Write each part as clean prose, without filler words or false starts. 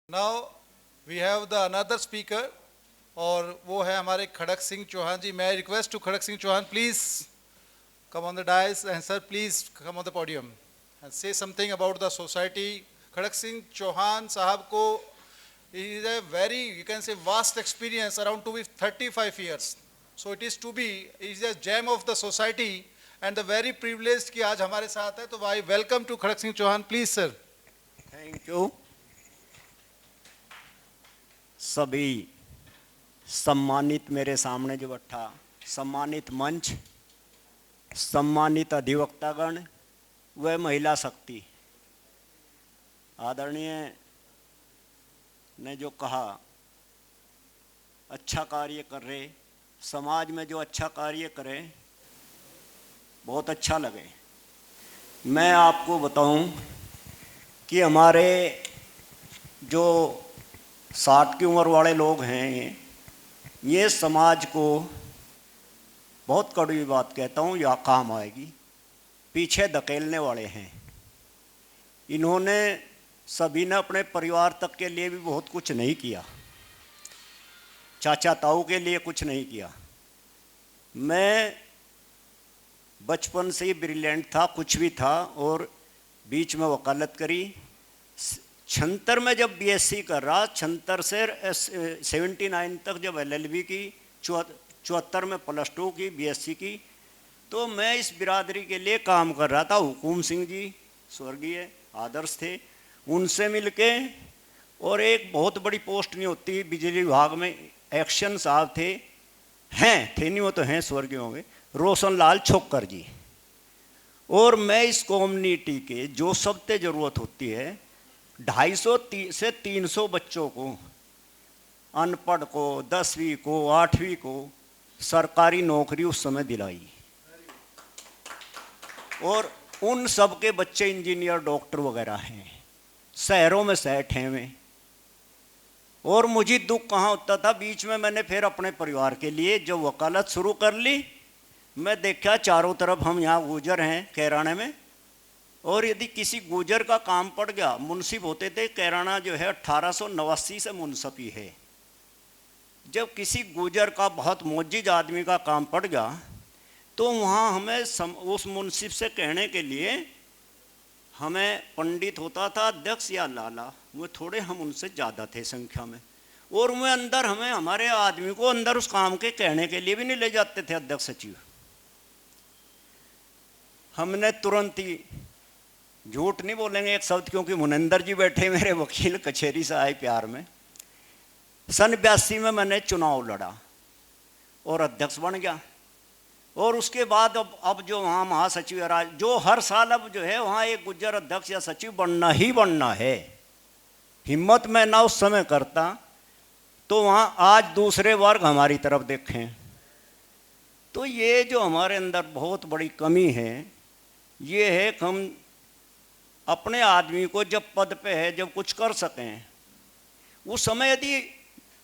Now we have the another speaker और वो है हमारे खड़क सिंह चौहान जी. May I request to Khadak Singh Chauhan please come on the dais and sir please come on the podium and say something about the society. खड़क सिंह चौहान साहब को is a very, you can say, vast experience around to be 35 years. So it is to be, is a gem of the society and the very privileged कि आज हमारे साथ है. तो I welcome to Khadak Singh Chauhan, please sir. Thank you. सभी सम्मानित मेरे सामने जो बैठा, सम्मानित मंच, सम्मानित अधिवक्तागण व महिला शक्ति, आदरणीय ने जो कहा अच्छा कार्य कर रहे, समाज में जो अच्छा कार्य करे बहुत अच्छा लगे. मैं आपको बताऊं कि हमारे जो 60 की उम्र वाले लोग हैं, ये समाज को बहुत कड़वी बात कहता हूँ, या काम आएगी, पीछे धकेलने वाले हैं. इन्होंने सभी ने अपने परिवार तक के लिए भी बहुत कुछ नहीं किया, चाचा ताऊ के लिए कुछ नहीं किया. मैं बचपन से ही ब्रिलियंट था, कुछ भी था, और बीच में वकालत करी. 76 में जब बीएससी कर रहा, 76 से 79 तक जब एलएलबी की, 74 में +2 की, बीएससी की, तो मैं इस बिरादरी के लिए काम कर रहा था. हुकुम सिंह जी स्वर्गीय आदर्श थे, उनसे मिलके, और एक बहुत बड़ी पोस्ट नहीं होती बिजली विभाग में, एक्शन साहब थे, थे नहीं, वो तो हैं, स्वर्गीय होंगे, रोशन लाल छोक्कर जी. और मैं इस कम्युनिटी के जो सबसे ज़रूरत होती है, 250 से 300 बच्चों को, अनपढ़ को, 10वीं को, 8वीं को सरकारी नौकरी उस समय दिलाई, और उन सब के बच्चे इंजीनियर, डॉक्टर वगैरह हैं, शहरों में सेट हैं वे. और मुझे दुख कहाँ होता था, बीच में मैंने फिर अपने परिवार के लिए जब वकालत शुरू कर ली, मैं देखा चारों तरफ हम यहाँ गुजर हैं कैराना में, और यदि किसी गुजर का काम पड़ गया, मुंसिफ होते थे, कैराना जो है 1889 से मुंसफी है. जब किसी गुजर का बहुत मोजिज आदमी का काम पड़ गया, तो वहाँ हमें उस मुंसिफ से कहने के लिए हमें पंडित होता था, अध्यक्ष या लाला, वो थोड़े हम उनसे ज़्यादा थे संख्या में, और वो अंदर हमें, हमारे आदमी को अंदर उस काम के कहने के लिए भी नहीं ले जाते थे अध्यक्ष सचिव. हमने तुरंत ही, झूठ नहीं बोलेंगे एक शब्द, क्योंकि मुनिंदर जी बैठे मेरे वकील, कचहरी से आए प्यार में, सन 82 में मैंने चुनाव लड़ा और अध्यक्ष बन गया. और उसके बाद अब जो वहाँ महासचिव राज, जो हर साल अब जो है वहाँ एक गुज्जर अध्यक्ष या सचिव बनना ही बनना है. हिम्मत मैं ना उस समय करता, तो वहाँ आज दूसरे वर्ग हमारी तरफ देखें. तो ये जो हमारे अंदर बहुत बड़ी कमी है, ये है कि हम अपने आदमी को जब पद पे है, जब कुछ कर सकें, उस समय यदि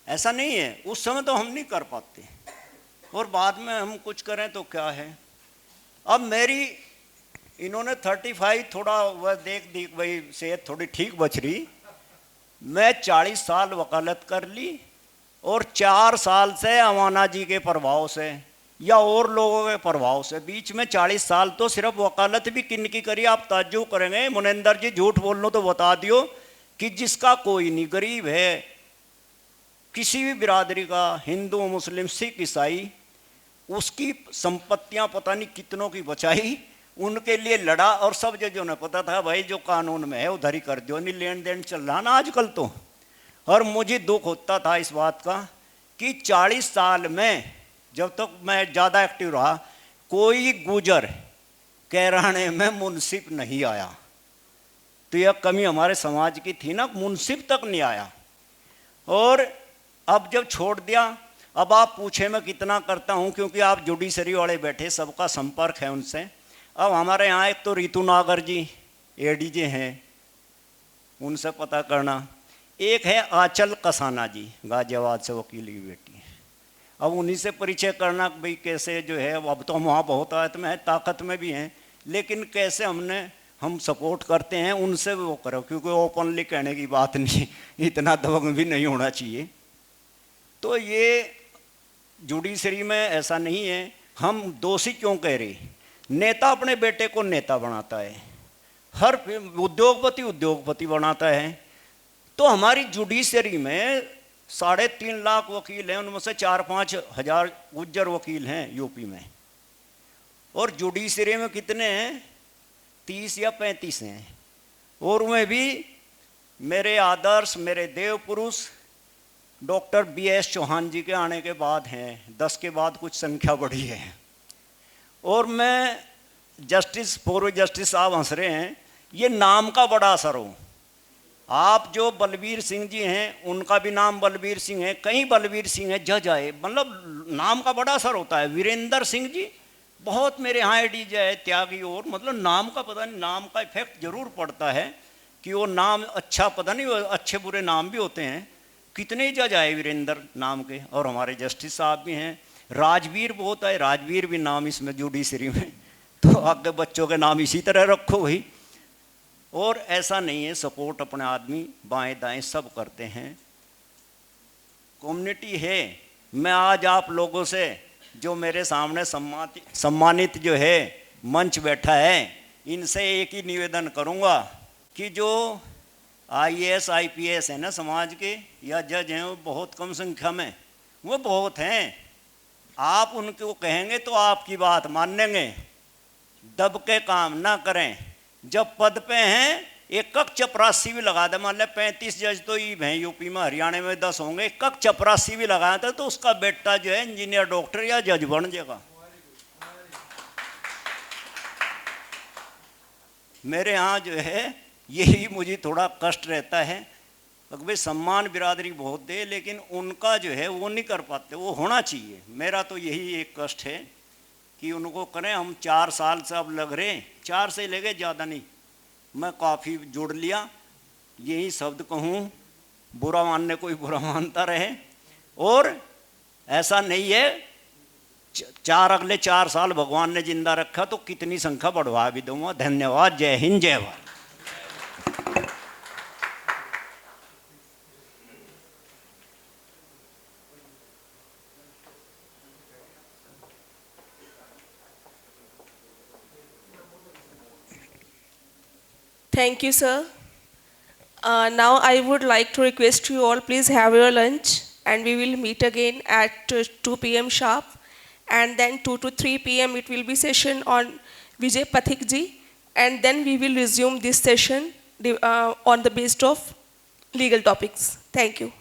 ऐसा नहीं है, उस समय तो हम नहीं कर पाते, और बाद में हम कुछ करें तो क्या है. अब मेरी, इन्होंने 35 थोड़ा वह देख भाई सेहत थोड़ी ठीक बच रही, मैं 40 साल वकालत कर ली, और 4 साल से अमाना जी के प्रभाव से या और लोगों के प्रभाव से, बीच में 40 साल तो सिर्फ वकालत भी किन की करी, आप ताज्जुब करेंगे. मुनिंदर जी झूठ बोल लो तो बता दियो कि जिसका कोई नहीं, गरीब है, किसी भी बिरादरी का, हिंदू, मुस्लिम, सिख, ईसाई, उसकी संपत्तियां पता नहीं कितनों की बचाई, उनके लिए लड़ा, और सब जजों ने पता था भाई जो कानून में है उधर ही कर दो, नहीं लेन देन चल रहा ना आजकल तो. और मुझे दुख होता था इस बात का कि 40 साल में जब तक मैं ज़्यादा एक्टिव रहा, कोई गुजर कैराने में मुंसिफ नहीं आया. तो यह कमी हमारे समाज की थी ना, मुंसिफ तक नहीं आया. और अब जब छोड़ दिया, अब आप पूछे मैं कितना करता हूँ, क्योंकि आप जुडिशरी वाले बैठे, सबका संपर्क है उनसे. अब हमारे यहाँ एक तो रितु नागर जी एडीजे हैं, उनसे पता करना. एक है आंचल कसाना जी, गाजियाबाद से वकील की बेटी है, अब उन्हीं से परिचय करना भाई कैसे जो है. अब तो हम वहाँ बहुत आयत में है, ताकत में भी हैं, लेकिन कैसे हम सपोर्ट करते हैं उनसे भी वो करो, क्योंकि ओपनली कहने की बात नहीं, इतना दबंग भी नहीं होना चाहिए। तो ये जुडिशरी में ऐसा नहीं है। हम दोषी क्यों कह रहे? नेता अपने बेटे को नेता बनाता है, हर उद्योगपति उद्योगपति बनाता है। तो हमारी जुडिशरी में 3.5 लाख वकील हैं, उनमें से 4-5 हज़ार गुज्जर वकील हैं यूपी में। और जुडिशरी में कितने हैं? 30 या 35 हैं। और उनमें भी मेरे आदर्श, मेरे देव पुरुष डॉक्टर BS चौहान जी के आने के बाद हैं, 10 के बाद कुछ संख्या बढ़ी है। और मैं पूर्व जस्टिस साहब हंस रहे हैं, ये नाम का बड़ा असर हो। आप जो बलबीर सिंह जी हैं, उनका भी नाम बलबीर सिंह है, कई बलबीर सिंह है, जज आए, मतलब नाम का बड़ा असर होता है। वीरेंद्र सिंह जी बहुत मेरे यहाँ एडीज है, त्यागी, और मतलब नाम का पता नहीं, नाम का इफेक्ट जरूर पड़ता है कि वो नाम अच्छा, पता नहीं वो अच्छे बुरे नाम भी होते हैं। कितने जज आए वीरेंद्र नाम के, और हमारे जस्टिस साहब भी हैं। राजवीर बहुत आए, राजवीर भी नाम इसमें जुडिशरी में, तो आगे बच्चों के नाम इसी तरह रखो भाई। और ऐसा नहीं है, सपोर्ट अपने आदमी बाएं दाएं सब करते हैं। कम्युनिटी है। मैं आज आप लोगों से, जो मेरे सामने सम्मानित जो है मंच बैठा है, इनसे एक ही निवेदन करूंगा कि जो IAS IPS है ना समाज के, या जज हैं, वो बहुत कम संख्या में, वो बहुत हैं। आप उनको कहेंगे तो आपकी बात मानेंगे, दब के काम ना करें। जब पद पे हैं, एक चपरासी भी लगा दे, मान लें 35 जज तो ये हैं यूपी में, हरियाणा में 10 होंगे, एक चपरासी भी लगाया था तो उसका बेटा जो है इंजीनियर, डॉक्टर या जज बन जाएगा। मेरे यहाँ जो है यही मुझे थोड़ा कष्ट रहता है, भाई सम्मान बिरादरी बहुत दे, लेकिन उनका जो है वो नहीं कर पाते, वो होना चाहिए। मेरा तो यही एक कष्ट है कि उनको करें। हम 4 साल से अब लग रहे, 4 से लगे, ज़्यादा नहीं, मैं काफ़ी जुड़ लिया। यही शब्द कहूँ, बुरा मानने कोई बुरा मानता रहे। और ऐसा नहीं है, अगले 4 साल भगवान ने जिंदा रखा तो कितनी संख्या बढ़वा भी दूंगा। धन्यवाद। जय हिंद, जय Bharat. Thank you, sir. Now I would like to request you all, please have your lunch, and we will meet again at 2 p.m. sharp. And then 2 to 3 p.m. it will be session on Vijay Pathik ji. And then we will resume this session on the basis of legal topics. Thank you.